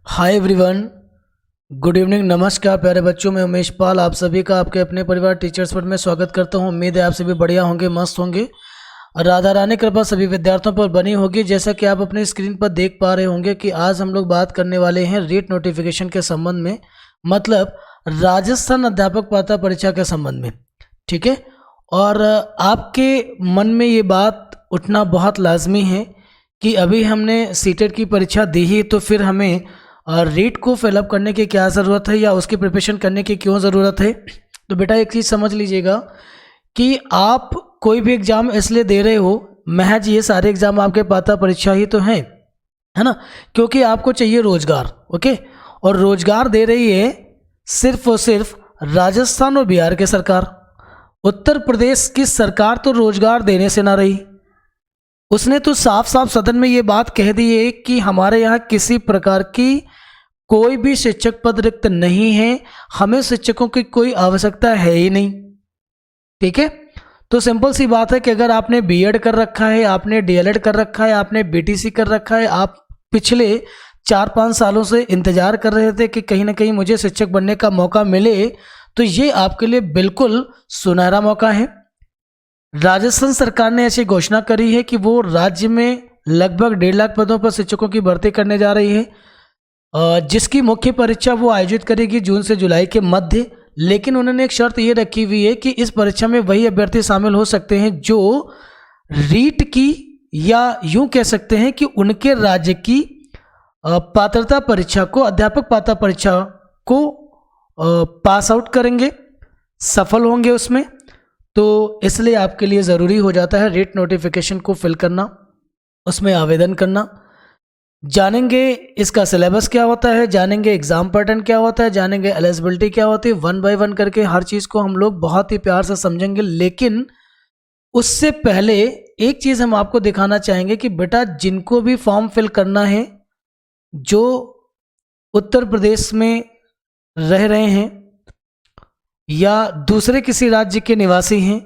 Hi everyone, good evening, नमस्कार प्यारे बच्चों। मैं उमेश पाल आप सभी का आपके अपने परिवार टीचर्स पर मैं स्वागत करता हूं। उम्मीद है आप सभी बढ़िया होंगे, मस्त होंगे। राधा रानी कृपा सभी विद्यार्थियों पर बनी होगी। जैसा कि आप अपनी स्क्रीन पर देख पा रहे होंगे कि आज हम लोग बात करने वाले हैं रीट नोटिफिकेशन के संबंध में, मतलब राजस्थान अध्यापक पात्रता परीक्षा के संबंध में। ठीक है, और आपके मन में ये बात उठना बहुत लाजमी है कि अभी हमने सीटेट की परीक्षा दी ही, तो फिर हमें रीट को फिलअप करने की क्या ज़रूरत है या उसकी प्रिपरेशन करने की क्यों ज़रूरत है। तो बेटा एक चीज़ समझ लीजिएगा कि आप कोई भी एग्ज़ाम इसलिए दे रहे हो, महज ये सारे एग्ज़ाम आपके पात्रता परीक्षा ही तो हैं, है ना, क्योंकि आपको चाहिए रोजगार। ओके, और रोजगार दे रही है सिर्फ और सिर्फ राजस्थान और बिहार की सरकार। उत्तर प्रदेश की सरकार तो रोजगार देने से ना रही, उसने तो साफ साफ सदन में ये बात कह दी है कि हमारे यहाँ किसी प्रकार की कोई भी शिक्षक पद रिक्त नहीं है, हमें शिक्षकों की कोई आवश्यकता है ही नहीं। ठीक है, तो सिंपल सी बात है कि अगर आपने बीएड कर रखा है, आपने डीएलएड कर रखा है, आपने बीटीसी कर रखा है, आप पिछले 4-5 सालों से इंतजार कर रहे थे कि कहीं ना कहीं मुझे शिक्षक बनने का मौका मिले, तो ये आपके लिए बिल्कुल सुनहरा मौका है। राजस्थान सरकार ने ऐसी घोषणा करी है कि वो राज्य में लगभग 1.5 लाख पदों पर शिक्षकों की भर्ती करने जा रही है, जिसकी मुख्य परीक्षा वो आयोजित करेगी जून से जुलाई के मध्य। लेकिन उन्होंने एक शर्त ये रखी हुई है कि इस परीक्षा में वही अभ्यर्थी शामिल हो सकते हैं जो रीट की, या यूं कह सकते हैं कि उनके राज्य की पात्रता परीक्षा को, अध्यापक पात्रता परीक्षा को पास आउट करेंगे, सफल होंगे उसमें। तो इसलिए आपके लिए ज़रूरी हो जाता है रीट नोटिफिकेशन को फिल करना, उसमें आवेदन करना। जानेंगे इसका सिलेबस क्या होता है, जानेंगे एग्ज़ाम पैटर्न क्या होता है, जानेंगे एलिजिबिलिटी क्या होती है। 1 बाय 1 करके हर चीज़ को हम लोग बहुत ही प्यार से समझेंगे। लेकिन उससे पहले एक चीज़ हम आपको दिखाना चाहेंगे कि बेटा जिनको भी फॉर्म फिल करना है, जो उत्तर प्रदेश में रह रहे हैं या दूसरे किसी राज्य के निवासी हैं,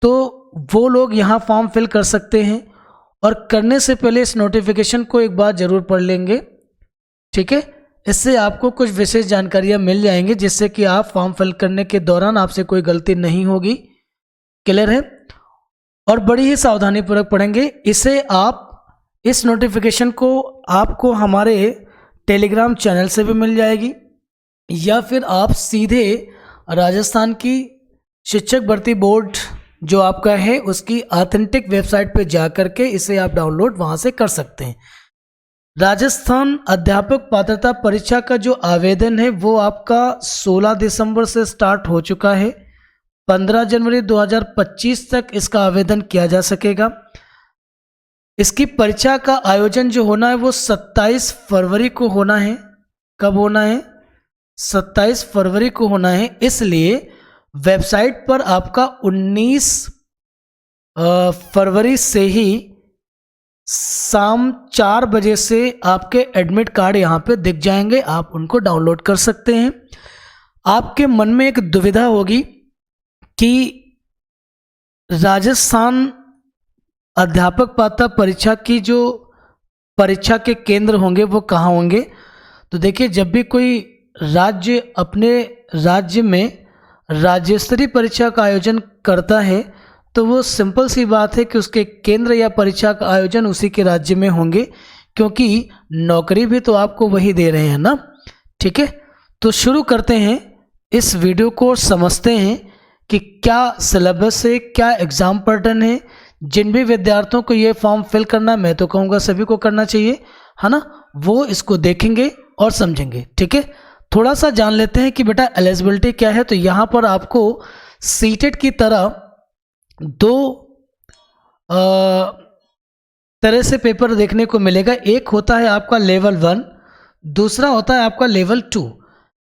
तो वो लोग यहाँ फॉर्म फिल कर सकते हैं। और करने से पहले इस नोटिफिकेशन को एक बार ज़रूर पढ़ लेंगे। ठीक है, इससे आपको कुछ विशेष जानकारियाँ मिल जाएंगी, जिससे कि आप फॉर्म फिल करने के दौरान आपसे कोई गलती नहीं होगी। क्लियर है, और बड़ी ही सावधानी पूर्वक पढ़ेंगे इसे। आप इस नोटिफिकेशन को आपको हमारे टेलीग्राम चैनल से भी मिल जाएगी, या फिर आप सीधे राजस्थान की शिक्षक भर्ती बोर्ड जो आपका है उसकी ऑथेंटिक वेबसाइट पे जा करके इसे आप डाउनलोड वहाँ से कर सकते हैं। राजस्थान अध्यापक पात्रता परीक्षा का जो आवेदन है वो आपका 16 दिसंबर से स्टार्ट हो चुका है। 15 जनवरी 2025 तक इसका आवेदन किया जा सकेगा। इसकी परीक्षा का आयोजन जो होना है वो 27 फरवरी को होना है। कब होना है? 27 फरवरी को होना है। इसलिए वेबसाइट पर आपका 19 फरवरी से ही शाम 4 बजे से आपके एडमिट कार्ड यहाँ पे दिख जाएंगे, आप उनको डाउनलोड कर सकते हैं। आपके मन में एक दुविधा होगी कि राजस्थान अध्यापक पात्रता परीक्षा की जो परीक्षा के केंद्र होंगे वो कहाँ होंगे। तो देखिए, जब भी कोई राज्य अपने राज्य में राज्य स्तरीय परीक्षा का आयोजन करता है तो वो सिंपल सी बात है कि उसके केंद्र या परीक्षा का आयोजन उसी के राज्य में होंगे, क्योंकि नौकरी भी तो आपको वही दे रहे हैं ना। ठीक है, तो शुरू करते हैं इस वीडियो को, समझते हैं कि क्या सिलेबस है, क्या एग्ज़ाम पैटर्न है। जिन भी विद्यार्थियों को ये फॉर्म फिल करना, मैं तो कहूँगा सभी को करना चाहिए, है ना, वो इसको देखेंगे और समझेंगे। ठीक है, थोड़ा सा जान लेते हैं कि बेटा एलिजिबिलिटी क्या है। तो यहाँ पर आपको सीटेट की तरह 2 तरह से पेपर देखने को मिलेगा। एक होता है आपका लेवल 1, दूसरा होता है आपका लेवल 2।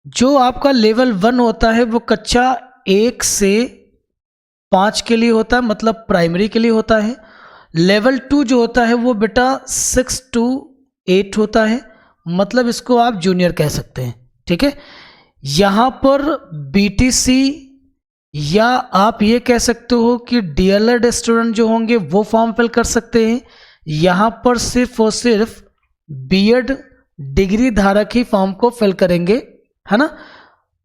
जो आपका लेवल 1 होता है वो कक्षा 1 से 5 के लिए होता है, मतलब प्राइमरी के लिए होता है। लेवल 2 जो होता है वो बेटा 6 to 8 होता है, मतलब इसको आप जूनियर कह सकते हैं। ठीक है, यहाँ पर बीटीसी या आप ये कह सकते हो कि डीएलएड स्टूडेंट जो होंगे वो फॉर्म फिल कर सकते हैं। यहाँ पर सिर्फ और सिर्फ बीएड डिग्री धारक ही फॉर्म को फिल करेंगे, है ना।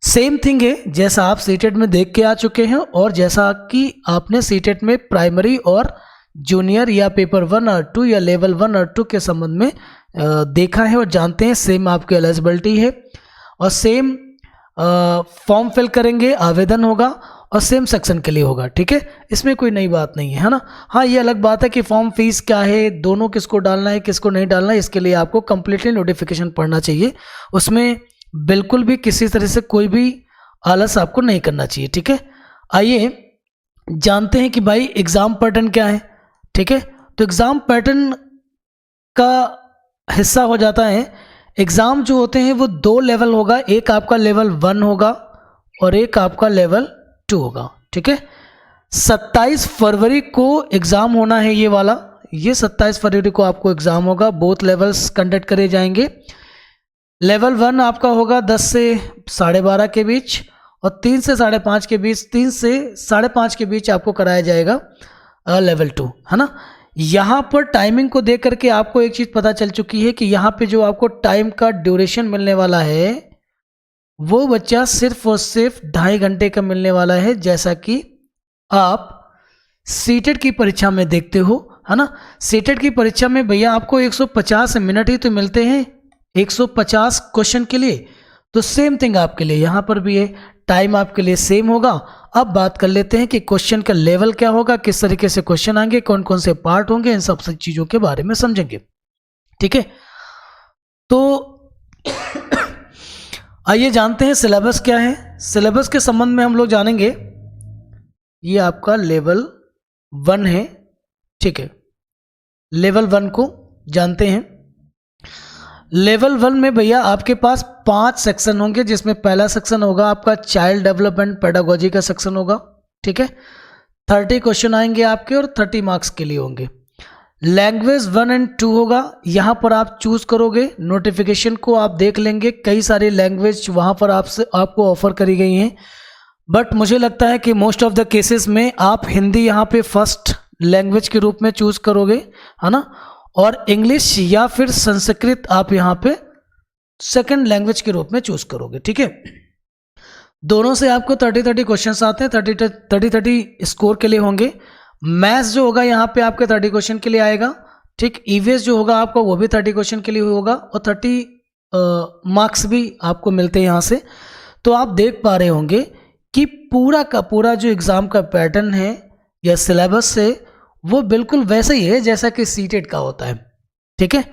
सेम थिंग है जैसा आप सीटेट में देख के आ चुके हैं और जैसा कि आपने सीटेट में प्राइमरी और जूनियर या पेपर 1 और 2 या लेवल 1 और 2 के संबंध में देखा है और जानते हैं। सेम आपकी एलिजिबिलिटी है और सेम फॉर्म फिल करेंगे, आवेदन होगा और सेम सेक्शन के लिए होगा, ठीक है। इसमें कोई नई बात नहीं है ना। हाँ, ये अलग बात है कि फॉर्म फीस क्या है, दोनों किसको डालना है किसको नहीं डालना है, इसके लिए आपको कंप्लीटली नोटिफिकेशन पढ़ना चाहिए। उसमें बिल्कुल भी किसी तरह से कोई भी आलस आपको नहीं करना चाहिए, ठीक है। आइए जानते हैं कि भाई एग्ज़ाम पैटर्न क्या है, ठीक है। तो एग्ज़ाम पैटर्न का हिस्सा हो जाता है, एग्ज़ाम जो होते हैं वो 2 लेवल होगा, एक आपका लेवल 1 होगा और एक आपका लेवल 2 होगा, ठीक है। 27 फरवरी को एग्ज़ाम होना है ये वाला, ये 27 फरवरी को आपको एग्ज़ाम होगा। बोथ लेवल्स कंडक्ट करे जाएंगे। लेवल 1 आपका होगा 10 से 12:30 के बीच और 3 से 5:30 के बीच, 3 से 5:30 के बीच आपको कराया जाएगा लेवल 2, है ना। यहाँ पर टाइमिंग को देख करके आपको एक चीज़ पता चल चुकी है कि यहाँ पे जो आपको टाइम का ड्यूरेशन मिलने वाला है वो बच्चा सिर्फ और सिर्फ 2.5 घंटे का मिलने वाला है, जैसा कि आप सीटेट की परीक्षा में देखते हो, है ना। सीटेट की परीक्षा में भैया आपको 150 मिनट ही तो मिलते हैं 150 क्वेश्चन के लिए। तो सेम थिंग आपके लिए यहाँ पर भी है, टाइम आपके लिए सेम होगा। अब बात कर लेते हैं कि क्वेश्चन का लेवल क्या होगा, किस तरीके से क्वेश्चन आएंगे, कौन कौन से पार्ट होंगे, इन सब चीज़ों के बारे में समझेंगे, ठीक है। तो आइए जानते हैं सिलेबस क्या है। सिलेबस के संबंध में हम लोग जानेंगे। ये आपका लेवल 1 है, ठीक है। लेवल 1 को जानते हैं। लेवल 1 में भैया आपके पास 5 सेक्शन होंगे, जिसमें पहला सेक्शन होगा आपका चाइल्ड डेवलपमेंट पेडागोजी का सेक्शन होगा, ठीक है। 30 क्वेश्चन आएंगे आपके और 30 मार्क्स के लिए होंगे। लैंग्वेज 1 और 2 होगा, यहाँ पर आप चूज करोगे। नोटिफिकेशन को आप देख लेंगे, कई सारी लैंग्वेज वहाँ पर आपको ऑफर करी गई हैं, बट मुझे लगता है कि मोस्ट ऑफ द केसेस में आप हिंदी यहाँ पे फर्स्ट लैंग्वेज के रूप में चूज करोगे, है ना। और इंग्लिश या फिर संस्कृत आप यहाँ पे सेकंड लैंग्वेज के रूप में चूज करोगे, ठीक है। दोनों से आपको 30 क्वेश्चंस आते हैं, 30 स्कोर के लिए होंगे। मैथ्स जो होगा यहाँ पे आपके 30 क्वेश्चन के लिए आएगा, ठीक। ईवीएस जो होगा आपका वो भी 30 क्वेश्चन के लिए होगा और 30 मार्क्स भी आपको मिलते हैं यहाँ से। तो आप देख पा रहे होंगे कि पूरा का पूरा जो एग्ज़ाम का पैटर्न है या सिलेबस है वो बिल्कुल वैसा ही है जैसा कि सीटेट का होता है, ठीक है।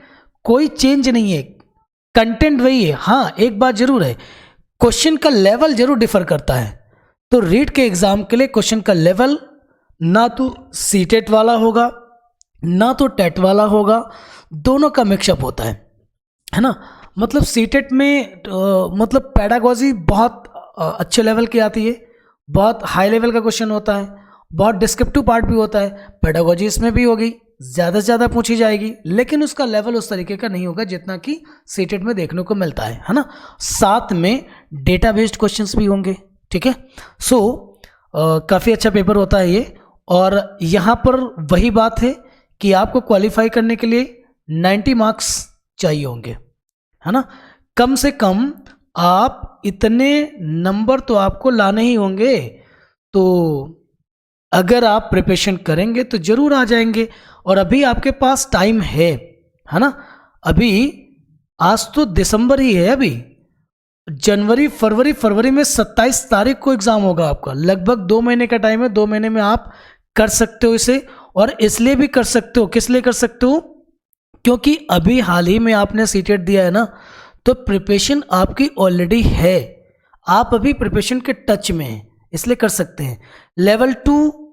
कोई चेंज नहीं है, कंटेंट वही है। हाँ, एक बात जरूर है, क्वेश्चन का लेवल जरूर डिफर करता है। तो रीट के एग्जाम के लिए क्वेश्चन का लेवल ना तो सीटेट वाला होगा ना तो टेट वाला होगा, दोनों का मिक्सअप होता है ना। मतलब सीटेट में मतलब पेडागोजी बहुत अच्छे लेवल की आती है, बहुत हाई लेवल का क्वेश्चन होता है, बहुत डिस्क्रिप्टिव पार्ट भी होता है। पेडागोजी इसमें भी होगी, ज़्यादा से ज़्यादा पूछी जाएगी, लेकिन उसका लेवल उस तरीके का नहीं होगा जितना कि सीटेट में देखने को मिलता है ना। साथ में डेटा बेस्ड क्वेश्चंस भी होंगे, ठीक है। सो काफ़ी अच्छा पेपर होता है ये। और यहाँ पर वही बात है कि आपको क्वालिफाई करने के लिए 90 मार्क्स चाहिए होंगे, है ना। कम से कम आप इतने नंबर तो आपको लाने ही होंगे। तो अगर आप प्रिपरेशन करेंगे तो जरूर आ जाएंगे। और अभी आपके पास टाइम है ना। अभी आज तो दिसंबर ही है, अभी जनवरी फरवरी में 27 तारीख को एग्जाम होगा आपका। लगभग 2 महीने का टाइम है, 2 महीने में आप कर सकते हो इसे। और इसलिए भी कर सकते हो, किस लिए कर सकते हो, क्योंकि अभी हाल ही में आपने सीटेट दिया है ना, तो प्रिपरेशन आपकी ऑलरेडी है, आप अभी प्रिपरेशन के टच में हैं, इसलिए कर सकते हैं। लेवल 2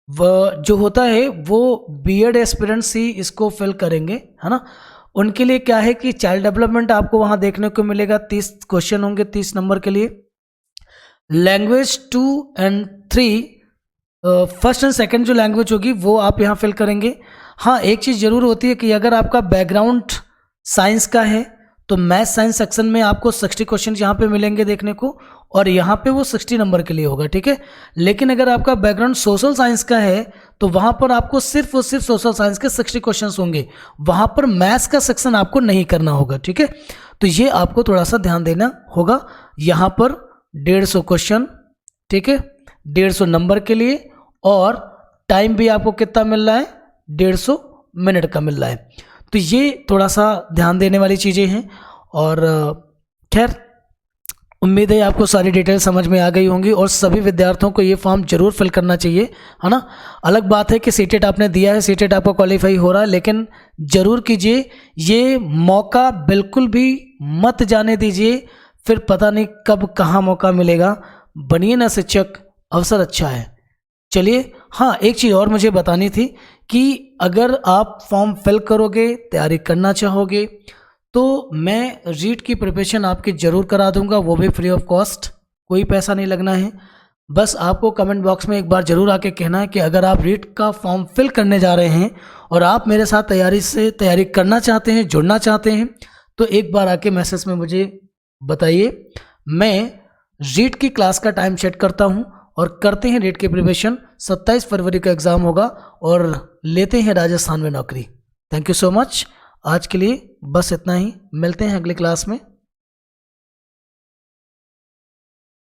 जो होता है वो बीएड एस्पिरेंट्स ही इसको फिल करेंगे, है ना। उनके लिए क्या है कि चाइल्ड डेवलपमेंट आपको वहाँ देखने को मिलेगा, 30 क्वेश्चन होंगे 30 नंबर के लिए। लैंग्वेज 2 और 3 फर्स्ट एंड सेकंड जो लैंग्वेज होगी वो आप यहाँ फिल करेंगे। हाँ, एक चीज़ ज़रूर होती है कि अगर आपका बैकग्राउंड साइंस का है तो मैथ साइंस सेक्शन में आपको 60 क्वेश्चन यहाँ पे मिलेंगे देखने को, और यहाँ पे वो 60 नंबर के लिए होगा, ठीक है। लेकिन अगर आपका बैकग्राउंड सोशल साइंस का है तो वहाँ पर आपको सिर्फ और सिर्फ सोशल साइंस के 60 क्वेश्चन होंगे, वहाँ पर मैथ्स का सेक्शन आपको नहीं करना होगा, ठीक है। तो ये आपको थोड़ा सा ध्यान देना होगा। यहाँ पर 150 क्वेश्चन, ठीक है, 150 नंबर के लिए, और टाइम भी आपको कितना मिल रहा है, 150 मिनट का मिल रहा है। तो ये थोड़ा सा ध्यान देने वाली चीज़ें हैं। और खैर उम्मीद है आपको सारी डिटेल समझ में आ गई होंगी, और सभी विद्यार्थियों को ये फॉर्म जरूर फिल करना चाहिए, है ना। अलग बात है कि सीटेट आपने दिया है, सीटेट आपका क्वालिफाई हो रहा है, लेकिन ज़रूर कीजिए, ये मौका बिल्कुल भी मत जाने दीजिए, फिर पता नहीं कब कहाँ मौका मिलेगा। बनिए ना शिक्षक, अवसर अच्छा है। चलिए, हाँ एक चीज़ और मुझे बतानी थी कि अगर आप फॉर्म फिल करोगे, तैयारी करना चाहोगे, तो मैं रीट की प्रिपरेशन आपकी ज़रूर करा दूंगा, वो भी फ्री ऑफ कॉस्ट, कोई पैसा नहीं लगना है। बस आपको कमेंट बॉक्स में एक बार ज़रूर आके कहना है कि अगर आप रीट का फॉर्म फिल करने जा रहे हैं और आप मेरे साथ तैयारी करना चाहते हैं, जुड़ना चाहते हैं, तो एक बार आके मैसेज में मुझे बताइए। मैं रीट की क्लास का टाइम सेट करता हूँ और करते हैं रीट की प्रिपरेशन। 27 फरवरी का एग्ज़ाम होगा और लेते हैं राजस्थान में नौकरी। Thank you so much. आज के लिए बस इतना ही, मिलते हैं अगली क्लास में।